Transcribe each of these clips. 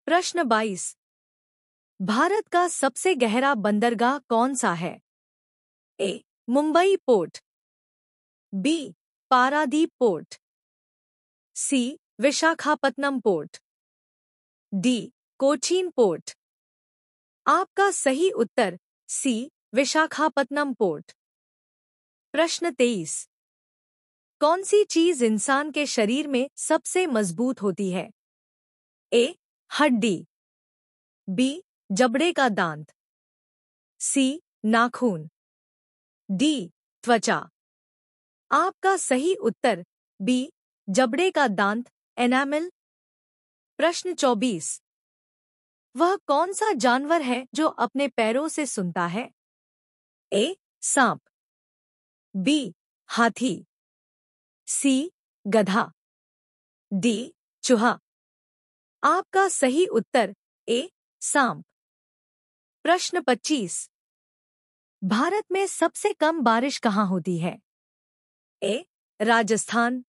प्रश्न 22। भारत का सबसे गहरा बंदरगाह कौन सा है? A. Mumbai port, B. Paradip port, C. Visakhapatnam port, D. Cochin port. आपका सही उत्तर सी. विशाखापत्तनम पोर्ट। प्रश्न 23। कौन सी चीज इंसान के शरीर में सबसे मजबूत होती है? ए. हड्डी, बी. जबड़े का दांत, सी. नाखून, डी. त्वचा। आपका सही उत्तर बी. जबड़े का दांत, एनामिल। प्रश्न 24। वह कौन सा जानवर है जो अपने पैरों से सुनता है? ए. सांप, बी. हाथी, सी. गधा, डी. चूहा। आपका सही उत्तर ए. सांप। प्रश्न 25। भारत में सबसे कम बारिश कहाँ होती है? ए. राजस्थान,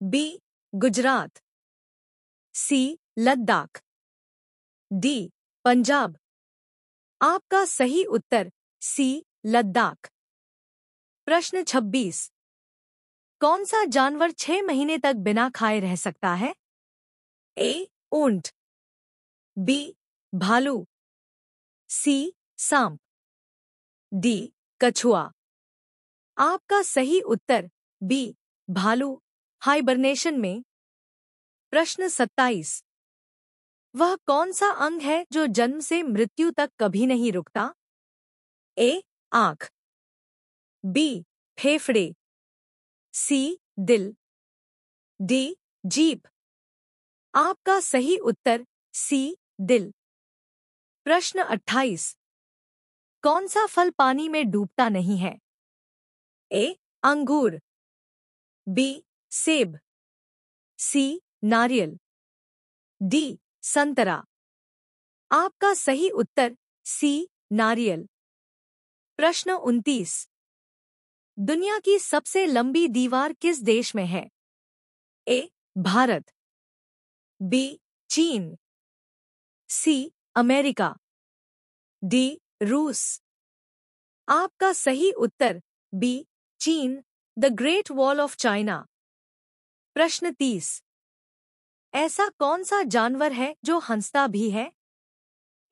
बी. गुजरात, सी. लद्दाख, डी. पंजाब। आपका सही उत्तर सी. लद्दाख। प्रश्न 26। कौन सा जानवर 6 महीने तक बिना खाए रह सकता है? ए. ऊंट, बी. भालू, सी. सांप, डी. कछुआ। आपका सही उत्तर बी. भालू, हाइबरनेशन में। प्रश्न 27। वह कौन सा अंग है जो जन्म से मृत्यु तक कभी नहीं रुकता? ए. आँख, बी. फेफड़े, सी. दिल, डी. जीभ। आपका सही उत्तर सी. दिल। प्रश्न 28। कौन सा फल पानी में डूबता नहीं है? ए. अंगूर, बी. सेब, सी. नारियल, डी. संतरा। आपका सही उत्तर सी. नारियल। प्रश्न 29। दुनिया की सबसे लंबी दीवार किस देश में है? ए. भारत, बी. चीन, सी. America, D. रूस। आपका सही उत्तर बी. चीन, the great wall of China. प्रश्न 30। ऐसा कौन सा जानवर है जो हंसता भी है?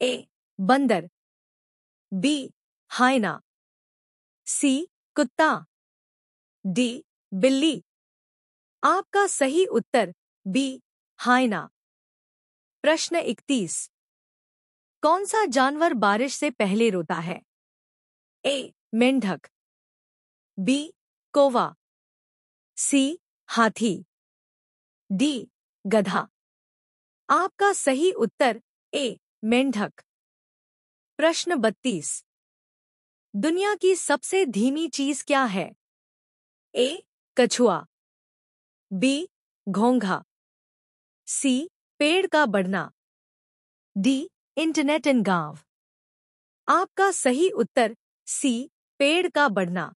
ए. बंदर, बी. हाइना, सी. कुत्ता, डी. बिल्ली। आपका सही उत्तर बी. हाइना। प्रश्न 31। कौन सा जानवर बारिश से पहले रोता है? ए. मेंढक, बी. कौवा, सी. हाथी, डी. गधा। आपका सही उत्तर ए. मेंढक। प्रश्न 32। दुनिया की सबसे धीमी चीज क्या है? ए. कछुआ, बी. घोंघा, सी. पेड़ का बढ़ना, डी. इंटरनेट इन गांव। आपका सही उत्तर सी. पेड़ का बढ़ना।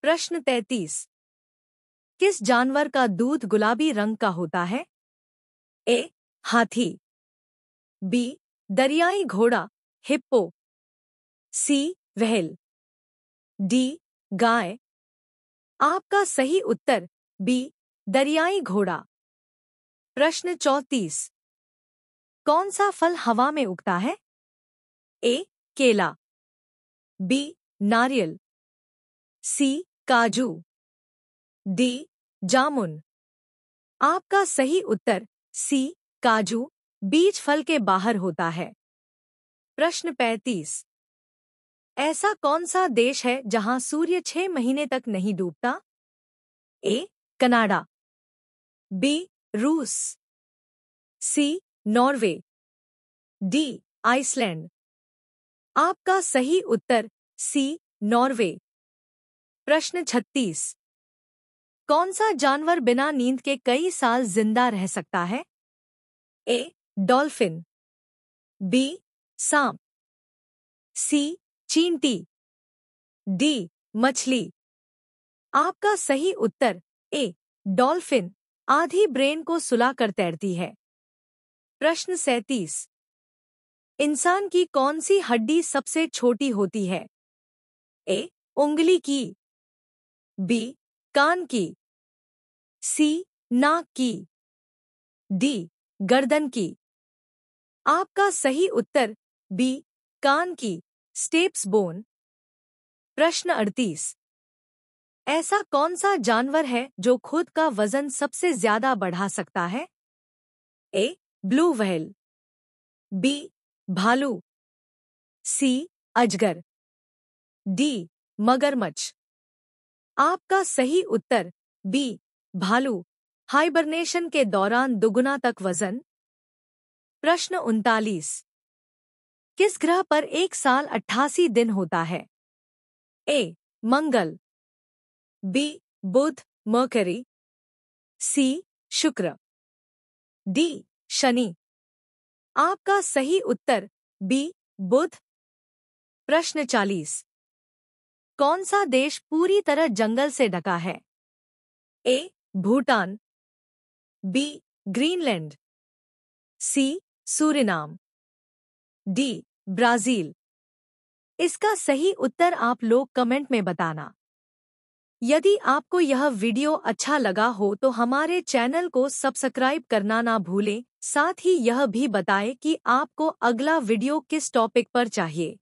प्रश्न 33। किस जानवर का दूध गुलाबी रंग का होता है? ए. हाथी, बी. दरियाई घोड़ा, हिप्पो, सी. Whale, D. गाय। आपका सही उत्तर बी. दरियाई घोड़ा। प्रश्न 34। कौन सा फल हवा में उगता है? ए. केला, बी. नारियल, सी. काजू, डी. जामुन। आपका सही उत्तर सी. काजू, बीज फल के बाहर होता है। प्रश्न 35। ऐसा कौन सा देश है जहां सूर्य 6 महीने तक नहीं डूबता? ए. Canada, B. रूस, सी. Norway, D. आइसलैंड। आपका सही उत्तर सी. नॉर्वे। प्रश्न 36। कौन सा जानवर बिना नींद के कई साल जिंदा रह सकता है? ए. Dolphin, B. सांप, सी. चींटी, डी. मछली। आपका सही उत्तर ए. डॉल्फिन, आधी ब्रेन को सुलाकर तैरती है। प्रश्न 37। इंसान की कौन सी हड्डी सबसे छोटी होती है? ए. उंगली की, बी. कान की, सी. नाक की, डी. गर्दन की। आपका सही उत्तर बी. कान की, स्टेप्स बोन। प्रश्न 38। ऐसा कौन सा जानवर है जो खुद का वजन सबसे ज्यादा बढ़ा सकता है? ए. Blue whale, B. भालू, सी. अजगर, डी. मगरमच्छ। आपका सही उत्तर बी. भालू, हाइबरनेशन के दौरान दुगुना तक वजन। प्रश्न 39। किस ग्रह पर एक साल 88 दिन होता है? ए. मंगल, बी. बुध मर्करी, सी. शुक्र, डी. शनि। आपका सही उत्तर बी. बुध। प्रश्न 40। कौन सा देश पूरी तरह जंगल से ढका है? ए. भूटान, बी. ग्रीनलैंड, सी. सूरिनाम, डी. ब्राजील। इसका सही उत्तर आप लोग कमेंट में बताना। यदि आपको यह वीडियो अच्छा लगा हो तो हमारे चैनल को सब्सक्राइब करना ना भूलें। साथ ही यह भी बताएं कि आपको अगला वीडियो किस टॉपिक पर चाहिए।